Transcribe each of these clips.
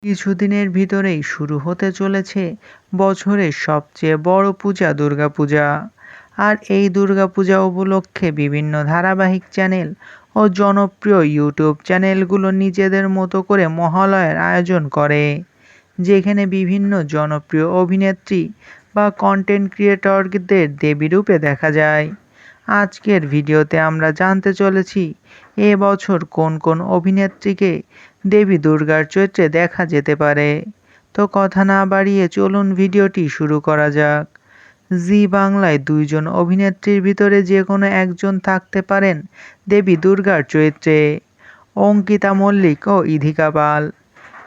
কিছুদিনের ভিতরেই শুরু হতে চলেছে বছরের সবচেয়ে বড় পূজা দুর্গাপূজা। আর এই দুর্গাপূজা উপলক্ষে বিভিন্ন ধারাবাহিক চ্যানেল ও জনপ্রিয় ইউটিউব চ্যানেলগুলো নিজেদের মতো করে মহালয়ার আয়োজন করে, যেখানে বিভিন্ন জনপ্রিয় অভিনেত্রী বা কন্টেন্ট ক্রিয়েটরদের দেবী রূপে দেখা যায়। আজকের ভিডিওতে আমরা জানতে চলেছি এবছর কোন কোন অভিনেত্রীকে দেবী দুর্গার চরিত্রে দেখা যেতে পারে। তো কথা না বাড়িয়ে চলুন ভিডিওটি শুরু করা যাক। জি বাংলায় দুইজন অভিনেত্রীর ভিতরে যে কোনো একজন থাকতে পারেন দেবী দুর্গার চরিত্রে, অঙ্কিতা মল্লিক ও ইধিকা পাল।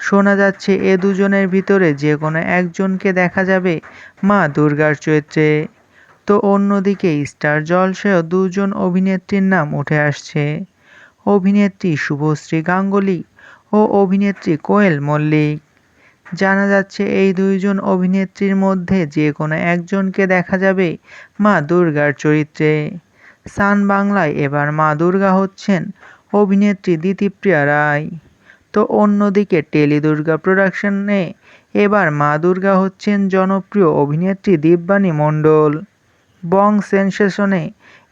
শোনা যাচ্ছে এ দুজনের ভিতরে যে কোনো একজনকে দেখা যাবে মা দুর্গার চরিত্রে। তো অন্যদিকে স্টার জলসায়ও দুজন অভিনেত্রীর নাম উঠে আসছে, অভিনেত্রী শুভশ্রী গাঙ্গুলি ও অভিনেত্রী কোয়েল মল্লিক। জানা যাচ্ছে এই দুইজন অভিনেত্রীর মধ্যে যে কোনো একজনকে দেখা যাবে মা দুর্গার চরিত্রে। সান বাংলায় এবার মা দুর্গা হচ্ছেন অভিনেত্রী দিতিপ্রিয়া রায়। তো অন্যদিকে টেলি দুর্গা প্রোডাকশনে এবার মা দুর্গা হচ্ছেন জনপ্রিয় অভিনেত্রী দিব্যানী মণ্ডল। বং সেনসেশনে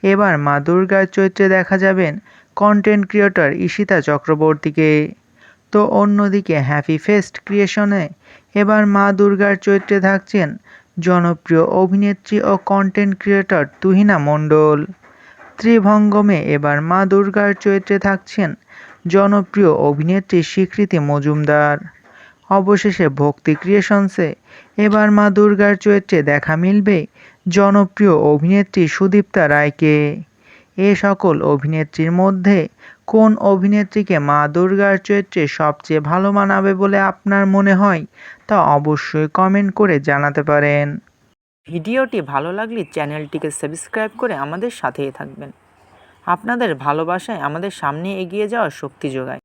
এবার মা দুর্গার চরিত্রে দেখা যাবেন কন্টেন্ট ক্রিয়েটর ঈশিতা চক্রবর্তীকে। তো অন্যদিকে হ্যাপি ফেস্ট ক্রিয়েশনে এবার মা দুর্গার চরিত্রে থাকছেন জনপ্রিয় অভিনেত্রী ও কন্টেন্ট ক্রিয়েটর তুহিনা মণ্ডল। ত্রিভঙ্গমে এবার মা দুর্গার চরিত্রে থাকছেন জনপ্রিয় অভিনেত্রী স্বীকৃতি মজুমদার। অবশেষে ভক্তি ক্রিয়েশনসে এবার মা দুর্গার চরিত্রে দেখা মিলবে জনপ্রিয় অভিনেত্রী সুদীপ্তা রায়কে। এ সকল অভিনেত্রীর মধ্যে কোন অভিনেত্রীকে মা দুর্গার চরিত্রে সবচেয়ে ভালো মানাবে বলে আপনার মনে হয় তা অবশ্যই কমেন্ট করে জানাতে পারেন। ভিডিওটি ভালো লাগলে চ্যানেলটিকে সাবস্ক্রাইব করে আমাদের সাথেই থাকবেন। আপনাদের ভালোবাসায় আমাদের সামনে এগিয়ে যাওয়ার শক্তি যোগায়।